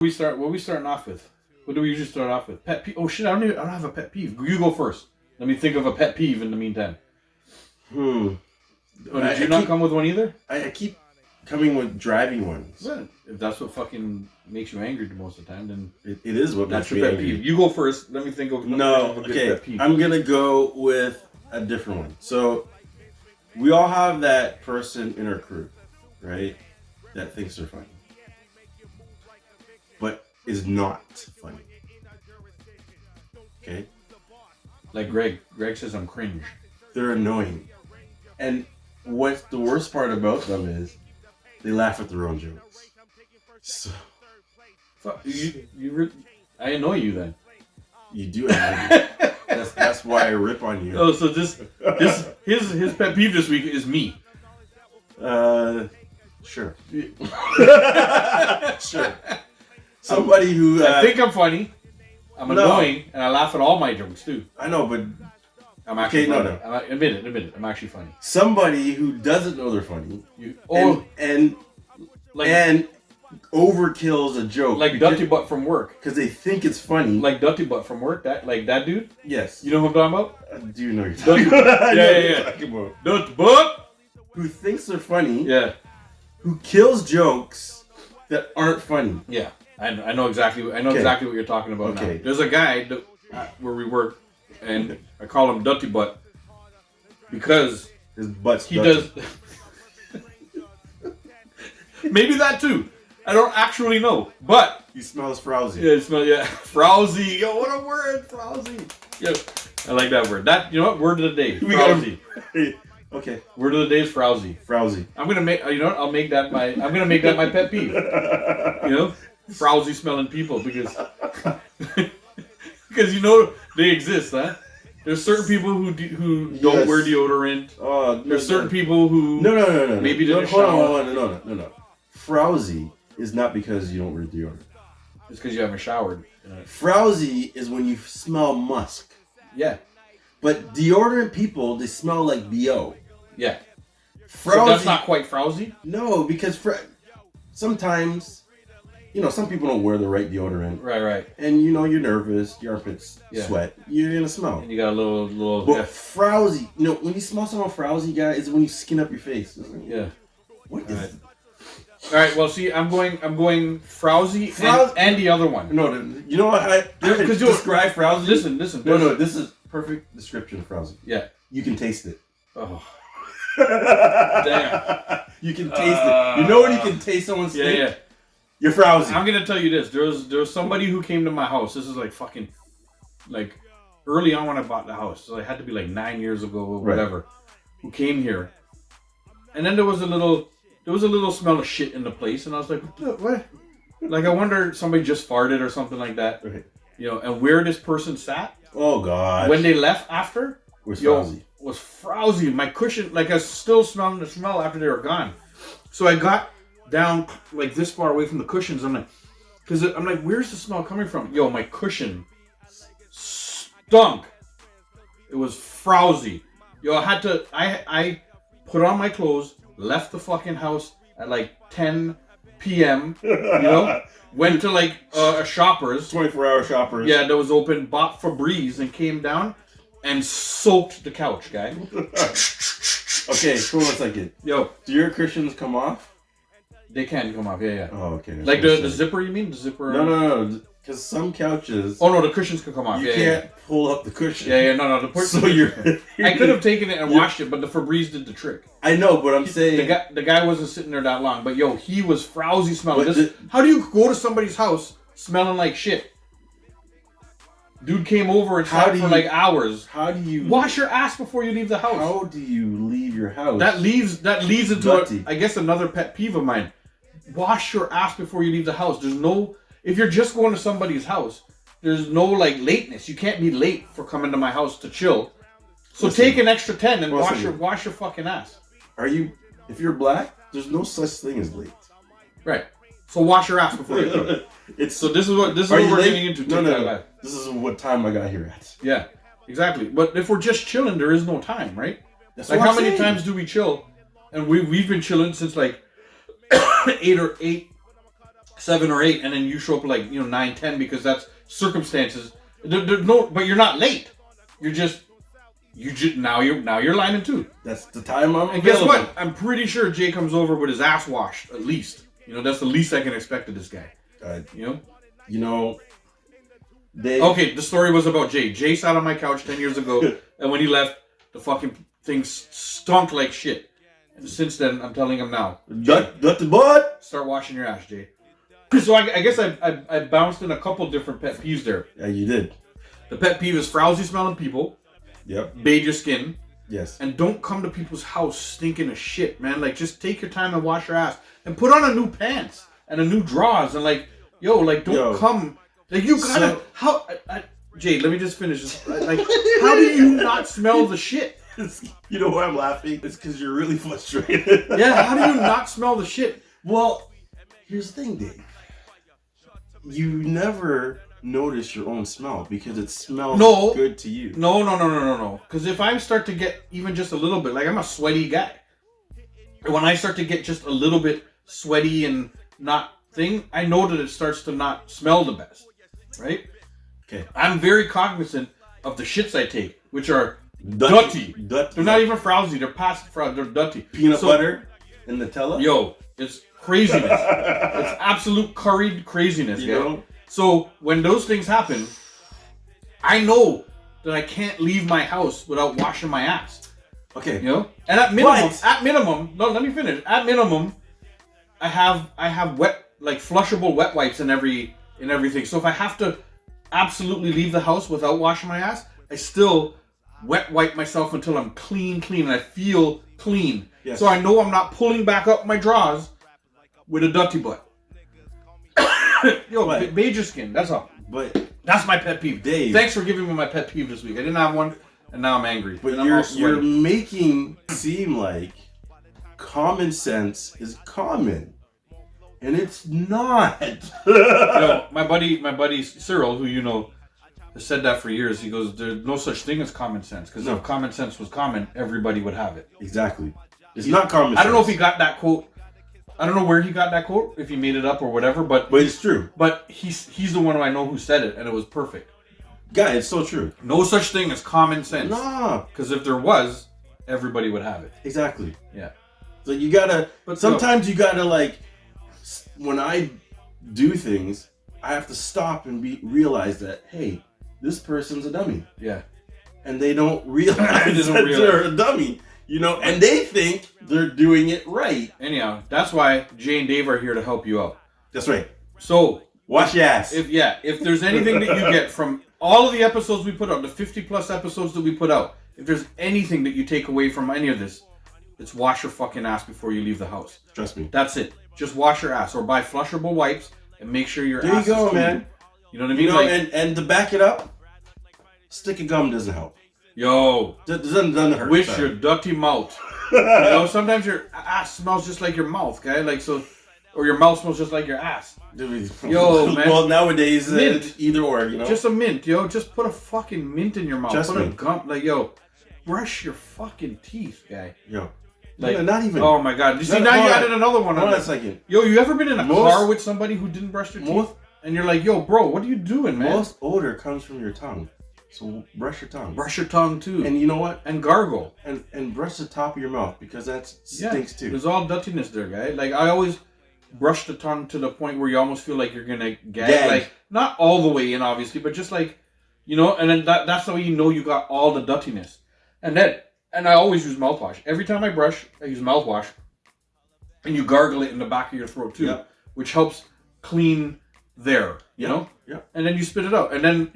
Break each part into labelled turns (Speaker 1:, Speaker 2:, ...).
Speaker 1: What are we starting off with? What do we usually start off with? Pet peeve. Oh shit! I don't have a pet peeve. You go first. Let me think of a pet peeve in the meantime. Oh, did you not come with one either?
Speaker 2: I keep coming with driving ones.
Speaker 1: Well, if that's what fucking makes you angry the most of the time, then
Speaker 2: it is what
Speaker 1: that's
Speaker 2: makes me
Speaker 1: your pet
Speaker 2: angry.
Speaker 1: peeve. You go first. Let me think of.
Speaker 2: Okay. I'm gonna go with a different one. So we all have that person in our crew, right? That thinks they're funny, but is not funny. Okay.
Speaker 1: Like Greg. Greg says I'm cringe.
Speaker 2: They're annoying. And what's the worst part about them is they laugh at their own jokes. So
Speaker 1: I annoy you then.
Speaker 2: You do annoy me. That's why I rip on you.
Speaker 1: Oh, so his pet peeve this week is me.
Speaker 2: Sure. Sure. Somebody who
Speaker 1: I think I'm funny. I'm annoying, and I laugh at all my jokes too.
Speaker 2: I know, but
Speaker 1: I'm actually funny. No. Admit it. I'm actually funny.
Speaker 2: Somebody who doesn't know they're funny and overkills a joke,
Speaker 1: like Dutty butt from work,
Speaker 2: because they think it's funny.
Speaker 1: Like Dutty butt from work. That dude.
Speaker 2: Yes.
Speaker 1: You know who I'm talking about?
Speaker 2: I do know you're talking about.
Speaker 1: Yeah. Dutty butt.
Speaker 2: Who thinks they're funny?
Speaker 1: Yeah.
Speaker 2: Who kills jokes that aren't funny?
Speaker 1: Yeah. I know exactly what you're talking about now. There's a guy where we work, and I call him Dutty Butt because
Speaker 2: his butt's
Speaker 1: he does. Maybe that too. I don't actually know, but
Speaker 2: he smells frowsy.
Speaker 1: Yeah, frowsy. Yo, what a word, frowsy. Yeah, I like that word. That what word of the day? Frowsy.
Speaker 2: Okay.
Speaker 1: Word of the day is frowsy.
Speaker 2: Frowsy.
Speaker 1: I'm gonna make. I'll make that my. I'm gonna make that my pet peeve. Frowsy smelling people because they exist, huh? There's certain people who don't wear deodorant. There's certain people who
Speaker 2: no.
Speaker 1: Maybe didn't shower.
Speaker 2: No. Frowsy is not because you don't wear deodorant.
Speaker 1: It's because you haven't showered.
Speaker 2: Frowsy is when you smell musk.
Speaker 1: Yeah.
Speaker 2: But deodorant people, they smell like BO.
Speaker 1: Yeah.
Speaker 2: Frowsy.
Speaker 1: So that's not quite frowsy?
Speaker 2: No, because sometimes, some people don't wear the right deodorant.
Speaker 1: Right.
Speaker 2: And you're nervous, your armpits sweat, you're gonna smell.
Speaker 1: And you got a little.
Speaker 2: But frowsy, when you smell someone frowsy, guy, is when you skin up your face.
Speaker 1: Yeah.
Speaker 2: What is it?
Speaker 1: All right. Well, see, I'm going frowsy and the other one.
Speaker 2: No, you know what? I describe frowsy.
Speaker 1: Listen.
Speaker 2: No. This is perfect description of frowsy.
Speaker 1: Yeah.
Speaker 2: You can taste it.
Speaker 1: Oh. Damn.
Speaker 2: You can taste it. You know when you can taste someone's stink?
Speaker 1: Yeah.
Speaker 2: You're frowsy.
Speaker 1: I'm gonna tell you this. There was somebody who came to my house. This is like early on when I bought the house. So it had to be like 9 years ago or whatever. Right. Who came here, and then there was a little smell of shit in the place, and I was like, what? Like, I wonder somebody just farted or something like that.
Speaker 2: Okay.
Speaker 1: And where this person sat.
Speaker 2: Oh God.
Speaker 1: When they left after
Speaker 2: was frowsy.
Speaker 1: Was frowsy. My cushion, like, I was still smelling the smell after they were gone. So I got down like this far away from the cushions. I'm like, where's the smell coming from? Yo, my cushion stunk. It was frowsy. Yo, I put on my clothes, left the fucking house at like 10 p.m. Went to like a Shoppers.
Speaker 2: 24-hour Shoppers.
Speaker 1: Yeah, that was open, bought Febreze and came down and soaked the couch, guy.
Speaker 2: Okay, hold on a second.
Speaker 1: Yo.
Speaker 2: Do your cushions come off?
Speaker 1: They can come off, yeah.
Speaker 2: Oh, okay.
Speaker 1: Like the zipper, you mean? The zipper?
Speaker 2: No. Because some couches...
Speaker 1: Oh, no, the cushions can come off.
Speaker 2: You can't pull up the cushion.
Speaker 1: Yeah, no. I could have taken it and washed it, but the Febreze did the trick.
Speaker 2: I know, but I'm saying...
Speaker 1: The guy wasn't sitting there that long, but yo, he was frowsy smelling. How do you go to somebody's house smelling like shit? Dude came over and sat for like hours.
Speaker 2: How do you...
Speaker 1: Wash your ass before you leave the house.
Speaker 2: How do you leave your house?
Speaker 1: That leads into, I guess, another pet peeve of mine. Wash your ass before you leave the house. If you're just going to somebody's house, there's no like lateness. You can't be late for coming to my house to chill. So take an extra 10 and wash your fucking ass.
Speaker 2: If you're black, there's no such thing as late.
Speaker 1: Right. So wash your ass before you come. This is what we're getting into.
Speaker 2: No. This is what time I got here at.
Speaker 1: Yeah, exactly. But if we're just chilling, there is no time, right?
Speaker 2: That's
Speaker 1: like how many times do we chill? And we've been chilling since like 8 7 or 8, and then you show up like 9, 10 because that's circumstances. There's no, but you're not late. You're just now you're lining too.
Speaker 2: That's the time I'm
Speaker 1: And
Speaker 2: available.
Speaker 1: guess what? I'm pretty sure Jay comes over with his ass washed at least. That's the least I can expect of this guy. Okay, the story was about Jay. Jay sat on my couch 10 years ago, and when he left, the fucking thing stunk like shit. And since then, I'm telling him now.
Speaker 2: Dutty bud.
Speaker 1: Start washing your ass, Jay. So I guess I bounced in a couple different pet peeves there.
Speaker 2: Yeah, you did.
Speaker 1: The pet peeve is frowsy smelling people.
Speaker 2: Yep.
Speaker 1: Bathe your skin.
Speaker 2: Yes.
Speaker 1: And don't come to people's house stinking of shit, man. Like, just take your time and wash your ass. And put on a new pants and a new drawers. And don't come. Like, you gotta... Jay, let me just finish this. Like, how do you not smell the shit?
Speaker 2: You know why I'm laughing? It's because you're really frustrated.
Speaker 1: Yeah, how do you not smell the shit?
Speaker 2: Well, here's the thing, Dave. You never notice your own smell because it smells good to you.
Speaker 1: No. Because if I start to get even just a little bit, like, I'm a sweaty guy. When I start to get just a little bit sweaty and not thing, I know that it starts to not smell the best. Right?
Speaker 2: Okay.
Speaker 1: I'm very cognizant of the shits I take, which are Dutty. They're not even frowsy. They're past frowsy. They're Dutty.
Speaker 2: Peanut butter and Nutella?
Speaker 1: Yo, it's craziness. It's absolute curried craziness, you know? So when those things happen, I know that I can't leave my house without washing my ass.
Speaker 2: Okay.
Speaker 1: And at minimum, no, let me finish. At minimum, I have wet, like, flushable wet wipes in everything. So if I have to absolutely leave the house without washing my ass, I still wet wipe myself until I'm clean, and I feel clean. Yes. So I know I'm not pulling back up my drawers with a Dutty butt. Yo, bathe your skin. That's all.
Speaker 2: But
Speaker 1: that's my pet peeve.
Speaker 2: Dave.
Speaker 1: Thanks for giving me my pet peeve this week. I didn't have one, and now I'm angry.
Speaker 2: But you're making it seem like common sense is common, and it's not.
Speaker 1: My buddy Cyril, who has said that for years. He goes, "There's no such thing as common sense, because if common sense was common, everybody would have it."
Speaker 2: Exactly. It's not common sense.
Speaker 1: I don't know if he got that quote. I don't know where he got that quote, if he made it up or whatever, but
Speaker 2: it's true.
Speaker 1: But he's the one who I know who said it, and it was perfect.
Speaker 2: Yeah, it's so true.
Speaker 1: No such thing as common sense.
Speaker 2: Nah.
Speaker 1: Because if there was, everybody would have it.
Speaker 2: Exactly.
Speaker 1: Yeah.
Speaker 2: So you gotta, but sometimes you gotta, like, when I do things, I have to stop and realize that, hey, this person's a dummy.
Speaker 1: Yeah.
Speaker 2: And they don't realize they're a dummy. And they think they're doing it right.
Speaker 1: Anyhow, that's why Jay and Dave are here to help you out.
Speaker 2: That's right.
Speaker 1: So
Speaker 2: wash your ass.
Speaker 1: If there's anything that you get from all of the episodes we put out, the 50 plus episodes that we put out, if there's anything that you take away from any of this, it's wash your fucking ass before you leave the house.
Speaker 2: Trust me.
Speaker 1: That's it. Just wash your ass, or buy flushable wipes and make sure your ass is clean.
Speaker 2: There you go, man.
Speaker 1: You know what I mean?
Speaker 2: And to back it up, stick of gum doesn't help.
Speaker 1: Yo,
Speaker 2: doesn't hurt.
Speaker 1: Wish your dirty mouth. Sometimes your ass smells just like your mouth, guy. Like, so, or your mouth smells just like your ass. Yo, man.
Speaker 2: Well, nowadays, either or,
Speaker 1: Just a mint, yo. Just put a fucking mint in your mouth. Put a gum, like, yo. Brush your fucking teeth, guy.
Speaker 2: Yo.
Speaker 1: Like,
Speaker 2: not even.
Speaker 1: Oh my god. You see, now you added another one.
Speaker 2: Hold on a second.
Speaker 1: Yo, you ever been in a car with somebody who didn't brush their teeth? And you're like, yo, bro, what are you doing, man?
Speaker 2: Most odor comes from your tongue. So brush your tongue.
Speaker 1: Brush your tongue too.
Speaker 2: And you know what?
Speaker 1: And gargle.
Speaker 2: And brush the top of your mouth, because that stinks too.
Speaker 1: There's all duttiness there, guy. Like, I always brush the tongue to the point where you almost feel like you're gonna gag. Like, not all the way in, obviously, but just like, and then that's the way you know you got all the duttiness. And I always use mouthwash. Every time I brush, I use mouthwash. And you gargle it in the back of your throat too, which helps clean there, you know?
Speaker 2: Yeah.
Speaker 1: And then you spit it out. And then,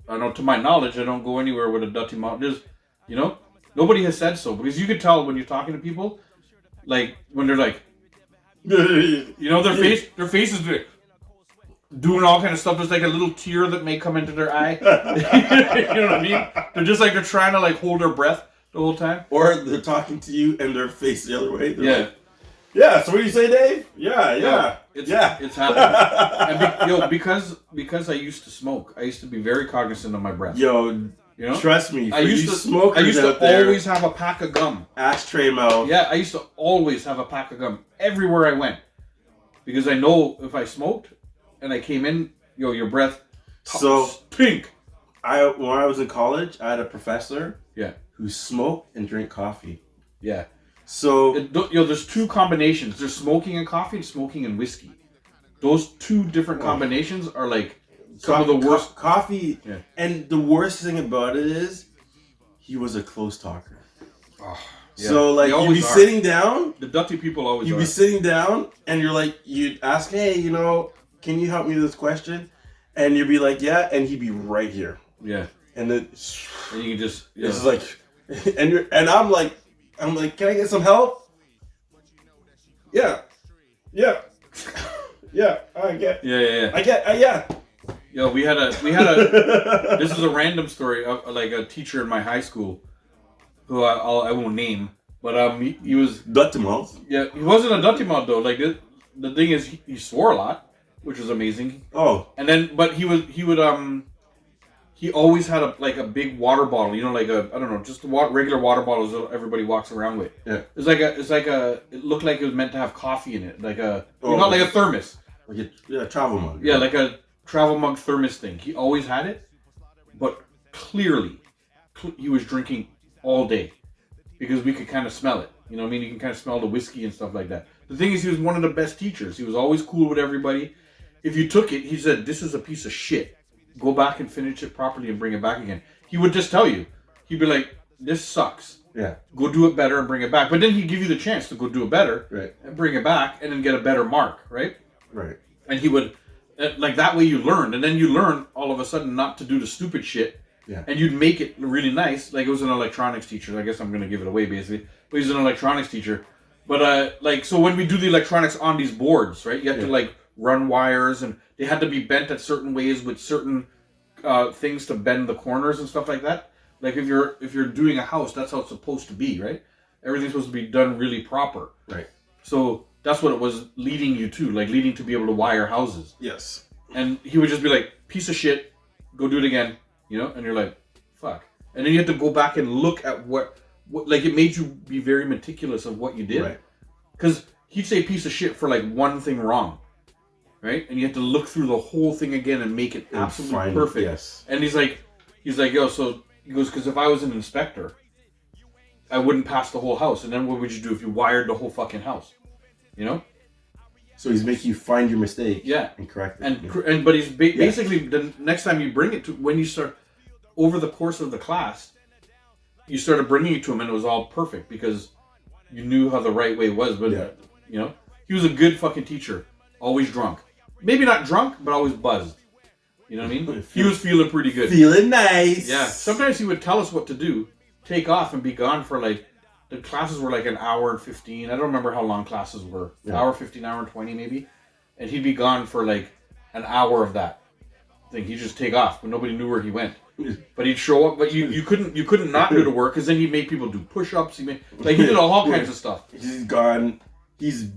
Speaker 1: I know, to my knowledge, I don't go anywhere with a dirty mouth. There's, nobody has said so. Because you can tell when you're talking to people, like, when they're like, their face is doing all kind of stuff. There's like a little tear that may come into their eye. You know what I mean? They're just like, they're trying to like hold their breath the whole time.
Speaker 2: Or they're talking to you and their face the other way.
Speaker 1: They're like,
Speaker 2: yeah, so what do you say, Dave? Yeah.
Speaker 1: It's happening. And because I used to smoke, I used to be very cognizant of my breath.
Speaker 2: Trust me.
Speaker 1: I used to always have a pack of gum.
Speaker 2: Ashtray mouth.
Speaker 1: Yeah, I used to always have a pack of gum everywhere I went. because I know if I smoked and I came in, your breath stink.
Speaker 2: When I was in college, I had a professor who smoked and drank coffee.
Speaker 1: Yeah.
Speaker 2: So
Speaker 1: there's two combinations. There's smoking and coffee and smoking and whiskey. Those two different combinations are like some of the worst.
Speaker 2: Coffee, and the worst thing about it is he was a close talker.
Speaker 1: Oh, yeah.
Speaker 2: So like you'd be sitting down.
Speaker 1: The Dutty people always
Speaker 2: You'd be sitting down and you'd ask, hey, can you help me with this question? And you'd be like, yeah, and he'd be right here.
Speaker 1: Yeah.
Speaker 2: And then
Speaker 1: and you can just
Speaker 2: it's like and I'm like, can I get some help? Yeah. Yeah. Yeah, I get.
Speaker 1: Yeah.
Speaker 2: I get. Yeah.
Speaker 1: Yo, we had a. This is a random story of like a teacher in my high school, who I won't name, but he was
Speaker 2: Dutty mouth.
Speaker 1: Yeah, he wasn't a Dutty mouth though. Like the thing is, he swore a lot, which was amazing.
Speaker 2: Oh.
Speaker 1: And then, but he always had a big water bottle. Like just regular water bottles that everybody walks around with.
Speaker 2: Yeah.
Speaker 1: It looked like it was meant to have coffee in it, like not like a thermos.
Speaker 2: Like a travel mug.
Speaker 1: Yeah, like a travel mug thermos thing. He always had it, but clearly he was drinking all day because we could kind of smell it. You know what I mean? You can kind of smell the whiskey and stuff like that. The thing is, he was one of the best teachers. He was always cool with everybody. If you took it, he said, this is a piece of shit. Go back and finish it properly and bring it back again. He would just tell you. He'd be like, this sucks.
Speaker 2: Yeah.
Speaker 1: Go do it better and bring it back. But then he'd give you the chance to go do it better.
Speaker 2: Right.
Speaker 1: And bring it back and then get a better mark, right?
Speaker 2: Right.
Speaker 1: And he would, like that way you learned. And then you learn all of a sudden not to do the stupid shit.
Speaker 2: Yeah.
Speaker 1: And you'd make it really nice. Like it was an electronics teacher. I guess I'm going to give it away basically. But he's an electronics teacher. But so when we do the electronics on these boards, right? You have to run wires and they had to be bent at certain ways with certain things to bend the corners and stuff like that. Like if you're doing a house, that's how it's supposed to be, right? Everything's supposed to be done really proper.
Speaker 2: Right.
Speaker 1: So that's what it was leading you to, like leading to be able to wire houses.
Speaker 2: Yes.
Speaker 1: And he would just be like, piece of shit, go do it again, and you're like, fuck. And then you have to go back and look at what like it made you be very meticulous of what you did.
Speaker 2: Right. Because
Speaker 1: he'd say piece of shit for like one thing wrong. Right? And you have to look through the whole thing again and make it absolutely perfect.
Speaker 2: Yes.
Speaker 1: And he's like, yo, so he goes, because if I was an inspector, I wouldn't pass the whole house. And then what would you do if you wired the whole fucking house?
Speaker 2: So he's making you find your mistake.
Speaker 1: Yeah.
Speaker 2: And correct it.
Speaker 1: And but he's basically, the next time you bring it to, when you start, over the course of the class, you started bringing it to him and it was all perfect because you knew how the right way was. But, he was a good fucking teacher. Always drunk. Maybe not drunk, but always buzzed. You know what I mean? He was feeling pretty good.
Speaker 2: Feeling nice.
Speaker 1: Yeah. Sometimes he would tell us what to do, take off and be gone for the classes were like an hour and 15. I don't remember how long classes were. Yeah. Hour 15, hour and 20 maybe. And he'd be gone for like an hour of that thing. He'd just take off, but nobody knew where he went. But he'd show up, but you couldn't not do the work because then he'd make people do push-ups. He did all kinds of stuff.
Speaker 2: He's gone. He's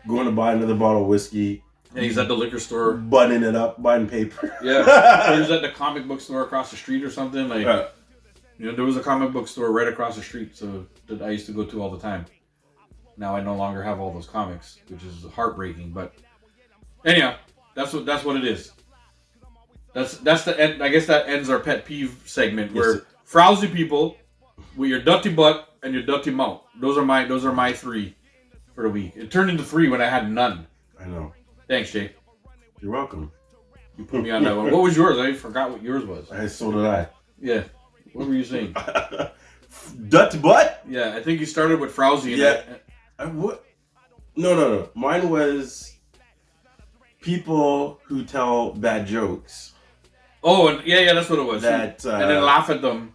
Speaker 2: going to buy another bottle of whiskey.
Speaker 1: And he's at the liquor store.
Speaker 2: Buttoning it up, buying paper.
Speaker 1: Yeah. Or he's at the comic book store across the street or something. There was a comic book store right across the street that I used to go to all the time. Now I no longer have all those comics, which is heartbreaking. But anyhow, that's what it is. That's the end. I guess that ends our pet peeve segment where frowsy people with your dirty butt and your dirty mouth. Those are my three for the week. It turned into 3 when I had none.
Speaker 2: I know.
Speaker 1: Thanks, Jay.
Speaker 2: You're welcome.
Speaker 1: You put me on that one. What was yours? I forgot what yours was.
Speaker 2: So did I.
Speaker 1: Yeah. What were you saying?
Speaker 2: Dirty butt?
Speaker 1: Yeah, I think you started with frowsy.
Speaker 2: What? No. Mine was people who tell bad jokes.
Speaker 1: Oh, and yeah, that's what it was. And then laugh at them.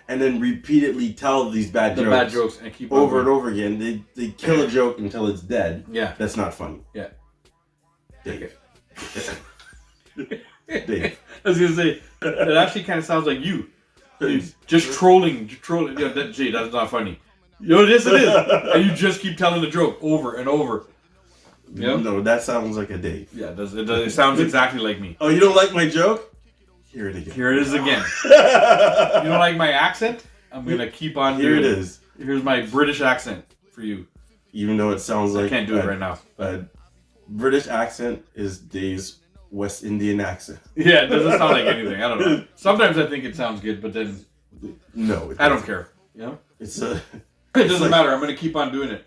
Speaker 2: And then repeatedly tell these bad jokes
Speaker 1: and keep
Speaker 2: over and over again. They kill a joke until it's dead.
Speaker 1: Yeah.
Speaker 2: That's not funny.
Speaker 1: Yeah.
Speaker 2: Dave.
Speaker 1: Dave. I was going to say, it actually kind of sounds like you. Just trolling. Jay, that's not funny. Yes it is. And you just keep telling the joke over and over. Yep.
Speaker 2: No, that sounds like a Dave.
Speaker 1: Yeah, it sounds exactly like me.
Speaker 2: Oh, you don't like my joke? Here it again.
Speaker 1: Here it is again. You don't like my accent? I'm going to keep on doing it.
Speaker 2: Here it is.
Speaker 1: Here's my British accent for you.
Speaker 2: Even though it sounds like...
Speaker 1: I can't do it right now.
Speaker 2: British accent is Dave's West Indian accent.
Speaker 1: Yeah, it doesn't sound like anything. I don't know. Sometimes I think it sounds good, but then
Speaker 2: No,
Speaker 1: I don't care. You know?
Speaker 2: It's a.
Speaker 1: It doesn't matter. I'm going to keep on doing it.